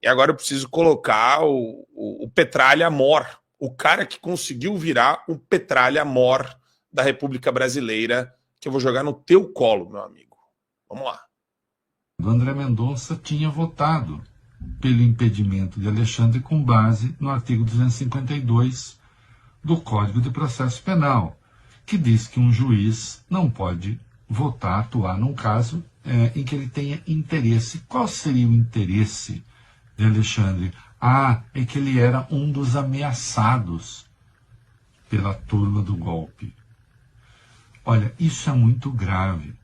E agora eu preciso colocar o Petralha Mor, o cara que conseguiu virar o Petralha Mor da República Brasileira, que eu vou jogar no teu colo, meu amigo. Vamos lá. O André Mendonça tinha votado pelo impedimento de Alexandre com base no artigo 252 do Código de Processo Penal, que diz que um juiz não pode votar, atuar num caso em que ele tenha interesse. Qual seria o interesse de Alexandre? É que ele era um dos ameaçados pela turma do golpe. Olha, isso é muito grave.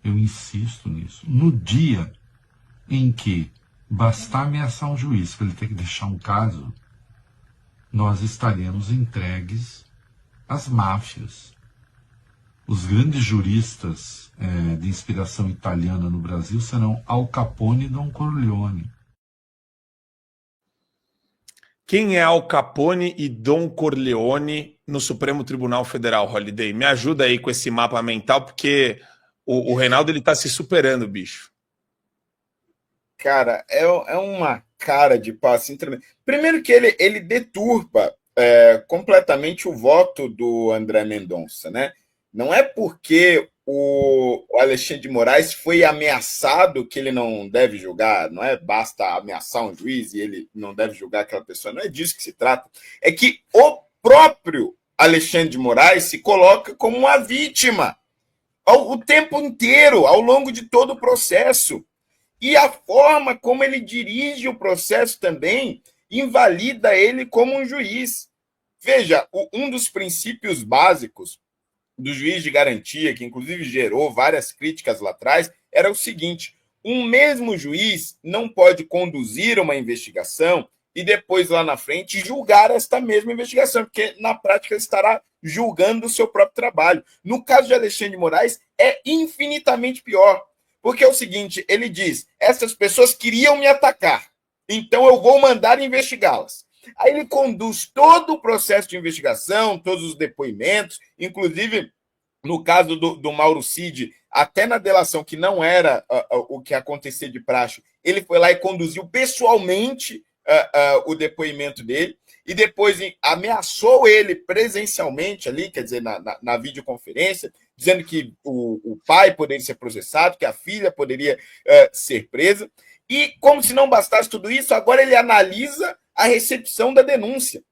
Eu insisto nisso. No dia em que bastar ameaçar um juiz para ele ter que deixar um caso, nós estaremos entregues às máfias. Os grandes juristas de inspiração italiana no Brasil serão Al Capone e Don Corleone. Quem é Al Capone e Don Corleone no Supremo Tribunal Federal, Holiday? Me ajuda aí com esse mapa mental, porque o Reinaldo ele tá se superando, bicho. Cara, é uma cara de pau assim tremendo. Primeiro que ele deturpa completamente o voto do André Mendonça, né? Não é porque o Alexandre de Moraes foi ameaçado que ele não deve julgar, não é basta ameaçar um juiz e ele não deve julgar aquela pessoa, não é disso que se trata. É que o próprio Alexandre de Moraes se coloca como uma vítima o tempo inteiro, ao longo de todo o processo. E a forma como ele dirige o processo também invalida ele como um juiz. Veja, um dos princípios básicos do juiz de garantia, que inclusive gerou várias críticas lá atrás, era o seguinte: um mesmo juiz não pode conduzir uma investigação e depois lá na frente julgar esta mesma investigação, porque na prática ele estará julgando o seu próprio trabalho. No caso de Alexandre de Moraes, é infinitamente pior. Porque é o seguinte, ele diz, essas pessoas queriam me atacar, então eu vou mandar investigá-las. Aí ele conduz todo o processo de investigação, todos os depoimentos, inclusive no caso do Mauro Cid, até na delação que não era o que acontecia de praxe, ele foi lá e conduziu pessoalmente o depoimento dele, e depois ameaçou ele presencialmente ali, quer dizer, na videoconferência, dizendo que o pai poderia ser processado, que a filha poderia ser presa. E como se não bastasse tudo isso, agora ele analisa a recepção da denúncia.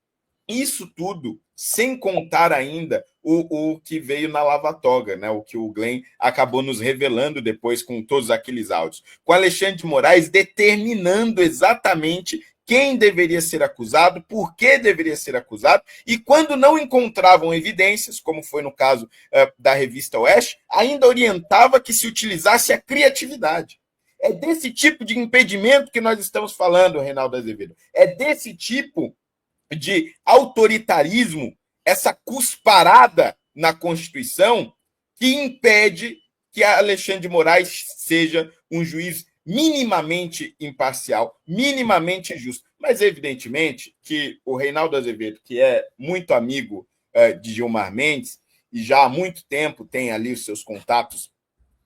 Isso tudo sem contar ainda o que veio na lava-toga, né? O que o Glenn acabou nos revelando depois com todos aqueles áudios. Com Alexandre de Moraes determinando exatamente quem deveria ser acusado, por que deveria ser acusado, e quando não encontravam evidências, como foi no caso da revista Oeste, ainda orientava que se utilizasse a criatividade. É desse tipo de impedimento que nós estamos falando, Reinaldo Azevedo. É desse tipo de autoritarismo, essa cusparada na Constituição, que impede que Alexandre de Moraes seja um juiz minimamente imparcial, minimamente justo. Mas, evidentemente, que o Reinaldo Azevedo, que é muito amigo de Gilmar Mendes, e já há muito tempo tem ali os seus contatos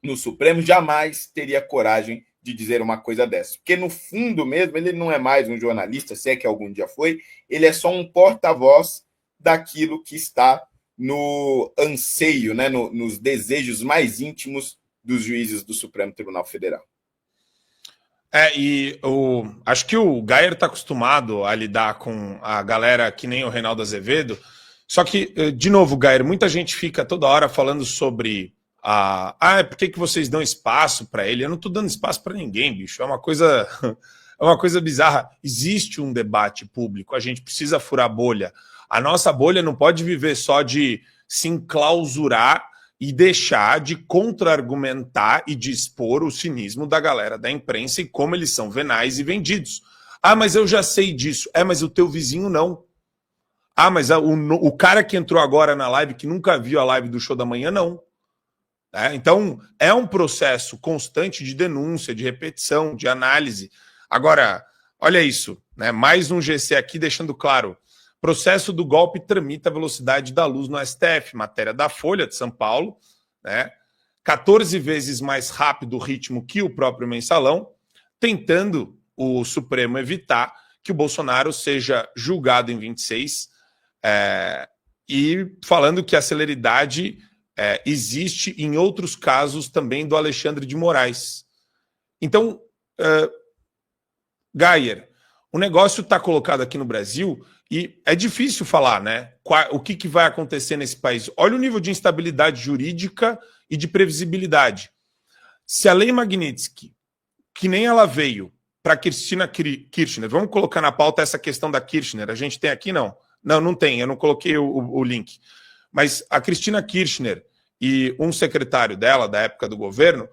no Supremo, jamais teria coragem de dizer uma coisa dessa. Porque, no fundo mesmo, ele não é mais um jornalista, se é que algum dia foi, ele é só um porta-voz daquilo que está no anseio, né, nos desejos mais íntimos dos juízes do Supremo Tribunal Federal. Acho que o Gayer está acostumado a lidar com a galera que nem o Reinaldo Azevedo, só que, de novo, Gayer, muita gente fica toda hora falando sobre por que vocês dão espaço para ele? Eu não estou dando espaço para ninguém, bicho. É uma coisa bizarra. Existe um debate público, a gente precisa furar bolha. A nossa bolha não pode viver só de se enclausurar e deixar de contra-argumentar e de expor o cinismo da galera da imprensa e como eles são venais e vendidos. Mas eu já sei disso. Mas o teu vizinho não. Mas o cara que entrou agora na live, que nunca viu a live do Show da Manhã, não. Então, é um processo constante de denúncia, de repetição, de análise. Agora, olha isso, né? Mais um GC aqui deixando claro. Processo do golpe tramita a velocidade da luz no STF, matéria da Folha de São Paulo, né? 14 vezes mais rápido o ritmo que o próprio mensalão, tentando o Supremo evitar que o Bolsonaro seja julgado em 26, e falando que a celeridade existe em outros casos também do Alexandre de Moraes. Então, Geyer, o negócio está colocado aqui no Brasil e é difícil falar, né? O que vai acontecer nesse país? Olha o nível de instabilidade jurídica e de previsibilidade. Se a lei Magnitsky, que nem ela veio para Cristina Kirchner, vamos colocar na pauta essa questão da Kirchner, a gente tem aqui, não? Não tem, eu não coloquei o link. Mas a Cristina Kirchner e um secretário dela, da época do governo,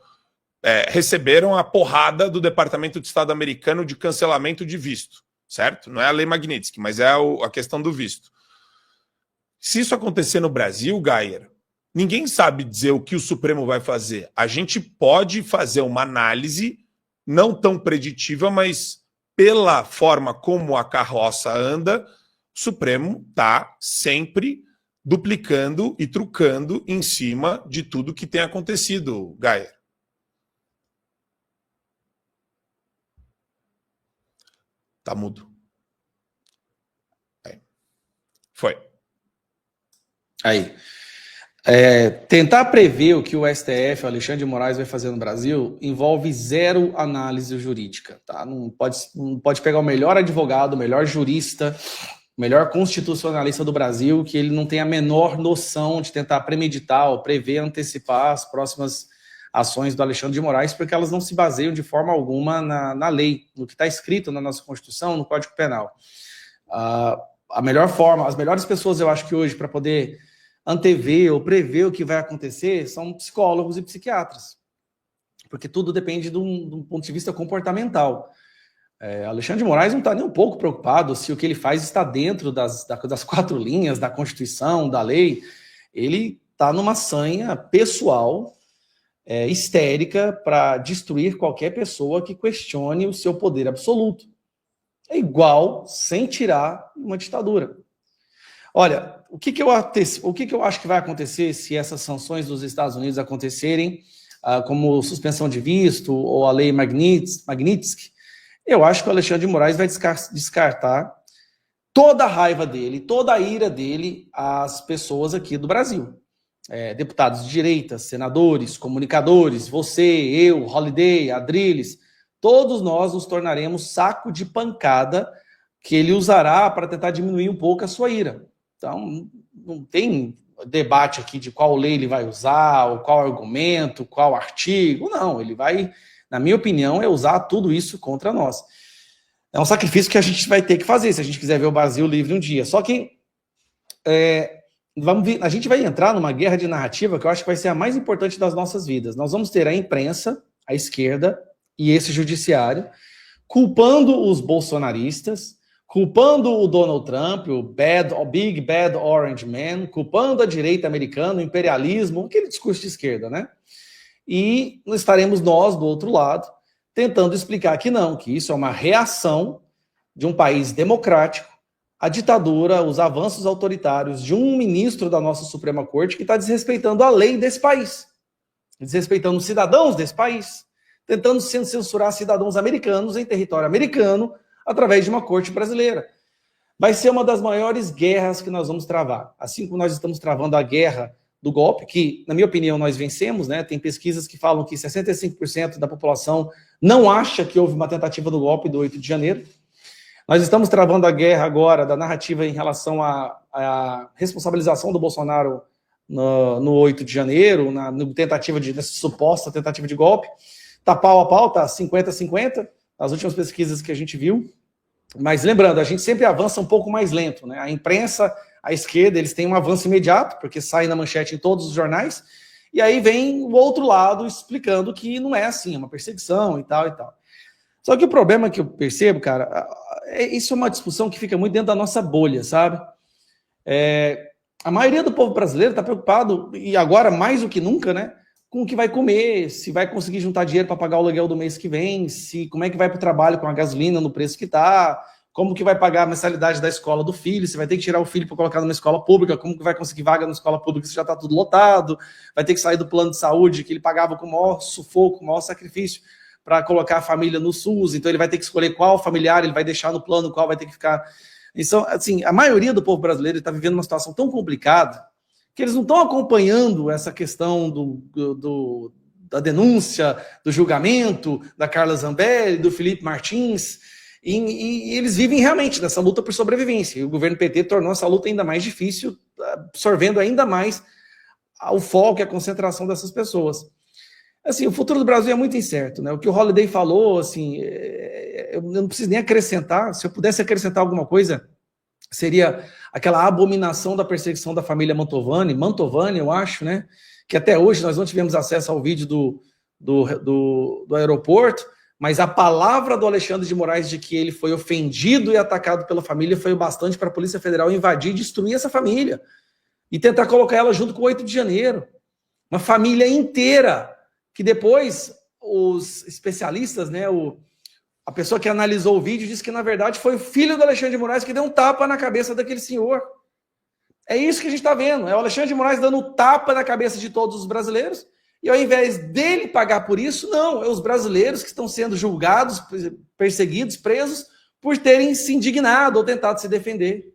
receberam a porrada do Departamento de Estado americano de cancelamento de visto, certo? Não é a lei Magnitsky, mas é a questão do visto. Se isso acontecer no Brasil, Geyer, ninguém sabe dizer o que o Supremo vai fazer. A gente pode fazer uma análise não tão preditiva, mas pela forma como a carroça anda, o Supremo está sempre duplicando e trucando em cima de tudo que tem acontecido, Geyer. Tá mudo. Foi. Aí. Tentar prever o que o STF, o Alexandre de Moraes, vai fazer no Brasil envolve zero análise jurídica. Tá? Não pode pegar o melhor advogado, o melhor jurista, o melhor constitucionalista do Brasil, que ele não tem a menor noção de tentar premeditar ou prever, antecipar as próximas ações do Alexandre de Moraes, porque elas não se baseiam de forma alguma na lei, no que está escrito na nossa Constituição, no Código Penal. A melhor forma, as melhores pessoas, eu acho que hoje, para poder antever ou prever o que vai acontecer, são psicólogos e psiquiatras, porque tudo depende de um ponto de vista comportamental. Alexandre de Moraes não está nem um pouco preocupado se o que ele faz está dentro das 4 linhas da Constituição, da lei. Ele está numa sanha pessoal, histérica, para destruir qualquer pessoa que questione o seu poder absoluto. É igual sem tirar uma ditadura. Olha, o que eu acho que vai acontecer se essas sanções dos Estados Unidos acontecerem, como suspensão de visto ou a lei Magnitsky? Eu acho que o Alexandre de Moraes vai descartar toda a raiva dele, toda a ira dele às pessoas aqui do Brasil. Deputados de direita, senadores, comunicadores, você, eu, Holliday, Adrilles, todos nós nos tornaremos saco de pancada que ele usará para tentar diminuir um pouco a sua ira. Então, não tem debate aqui de qual lei ele vai usar, ou qual argumento, qual artigo. Não, ele vai, na minha opinião, usar tudo isso contra nós. É um sacrifício que a gente vai ter que fazer se a gente quiser ver o Brasil livre um dia. Só que a gente vai entrar numa guerra de narrativa que eu acho que vai ser a mais importante das nossas vidas. Nós vamos ter a imprensa, a esquerda e esse judiciário culpando os bolsonaristas, culpando o Donald Trump, o Big Bad Orange Man, culpando a direita americana, o imperialismo, aquele discurso de esquerda, né? E estaremos nós, do outro lado, tentando explicar que não, que isso é uma reação de um país democrático à ditadura, os avanços autoritários de um ministro da nossa Suprema Corte que está desrespeitando a lei desse país, desrespeitando os cidadãos desse país, tentando censurar cidadãos americanos em território americano, através de uma corte brasileira. Vai ser uma das maiores guerras que nós vamos travar. Assim como nós estamos travando a guerra do golpe, que, na minha opinião, nós vencemos, né? Tem pesquisas que falam que 65% da população não acha que houve uma tentativa do golpe do 8 de janeiro. Nós estamos travando a guerra agora da narrativa em relação à responsabilização do Bolsonaro no 8 de janeiro, nessa suposta tentativa de golpe. Está pau a pau, está 50-50. As últimas pesquisas que a gente viu. Mas lembrando, a gente sempre avança um pouco mais lento, né? A imprensa, a esquerda, eles têm um avanço imediato, porque sai na manchete em todos os jornais, e aí vem o outro lado explicando que não é assim, é uma perseguição e tal e tal. Só que o problema que eu percebo, cara, isso é uma discussão que fica muito dentro da nossa bolha, sabe? A maioria do povo brasileiro está preocupado, e agora mais do que nunca, né? Com o que vai comer, se vai conseguir juntar dinheiro para pagar o aluguel do mês que vem, como é que vai para o trabalho com a gasolina no preço que está, como que vai pagar a mensalidade da escola do filho, se vai ter que tirar o filho para colocar numa escola pública, como que vai conseguir vaga na escola pública se já está tudo lotado, vai ter que sair do plano de saúde que ele pagava com o maior sufoco, com o maior sacrifício, para colocar a família no SUS, então ele vai ter que escolher qual familiar ele vai deixar no plano, qual vai ter que ficar. Então, assim, a maioria do povo brasileiro está vivendo uma situação tão complicada que eles não estão acompanhando essa questão da denúncia, do julgamento da Carla Zambelli, do Felipe Martins, e eles vivem realmente nessa luta por sobrevivência. E o governo PT tornou essa luta ainda mais difícil, absorvendo ainda mais o foco e a concentração dessas pessoas. Assim, o futuro do Brasil é muito incerto, né? O que o Holliday falou, assim, eu não preciso nem acrescentar. Se eu pudesse acrescentar alguma coisa, seria aquela abominação da perseguição da família Mantovani, eu acho, né? Que até hoje nós não tivemos acesso ao vídeo do aeroporto, mas a palavra do Alexandre de Moraes de que ele foi ofendido e atacado pela família foi o bastante para a Polícia Federal invadir e destruir essa família e tentar colocar ela junto com o 8 de janeiro. Uma família inteira, que depois os especialistas, né, a pessoa que analisou o vídeo disse que, na verdade, foi o filho do Alexandre de Moraes que deu um tapa na cabeça daquele senhor. É isso que a gente está vendo. É o Alexandre de Moraes dando um tapa na cabeça de todos os brasileiros. E ao invés dele pagar por isso, não. É os brasileiros que estão sendo julgados, perseguidos, presos, por terem se indignado ou tentado se defender.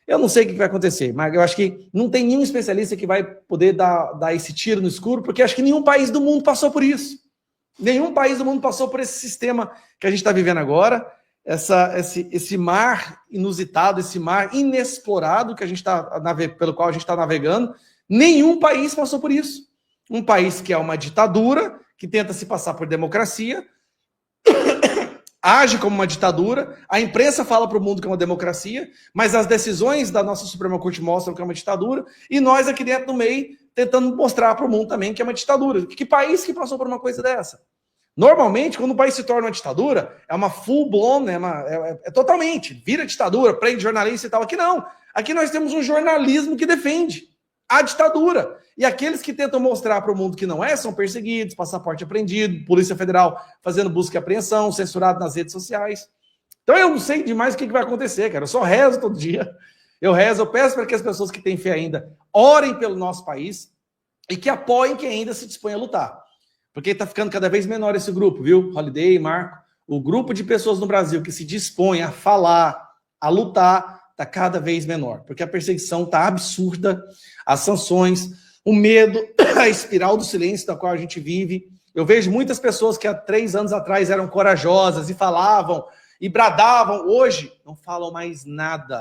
Eu não sei o que vai acontecer, mas eu acho que não tem nenhum especialista que vai poder dar esse tiro no escuro, porque acho que nenhum país do mundo passou por isso. Nenhum país do mundo passou por esse sistema que a gente está vivendo agora, esse mar inusitado, esse mar inexplorado que a gente pelo qual a gente está navegando. Nenhum país passou por isso. Um país que é uma ditadura, que tenta se passar por democracia, age como uma ditadura, a imprensa fala para o mundo que é uma democracia, mas as decisões da nossa Suprema Corte mostram que é uma ditadura, e nós aqui dentro do meio tentando mostrar para o mundo também que é uma ditadura. Que país que passou por uma coisa dessa? Normalmente, quando o país se torna uma ditadura, é uma full-blown, é totalmente, vira ditadura, prende jornalista e tal. Aqui não. Aqui nós temos um jornalismo que defende a ditadura. E aqueles que tentam mostrar para o mundo que não é, são perseguidos, passaporte apreendido, Polícia Federal fazendo busca e apreensão, censurado nas redes sociais. Então eu não sei demais o que vai acontecer, cara. Eu só rezo todo dia. Eu rezo, eu peço para que as pessoas que têm fé ainda orem pelo nosso país e que apoiem quem ainda se dispõe a lutar. Porque está ficando cada vez menor esse grupo, viu? Holliday, Marco. O grupo de pessoas no Brasil que se dispõe a falar, a lutar, está cada vez menor. Porque a perseguição está absurda, as sanções, o medo, a espiral do silêncio da qual a gente vive. Eu vejo muitas pessoas que há 3 anos atrás eram corajosas e falavam e bradavam. Hoje não falam mais nada.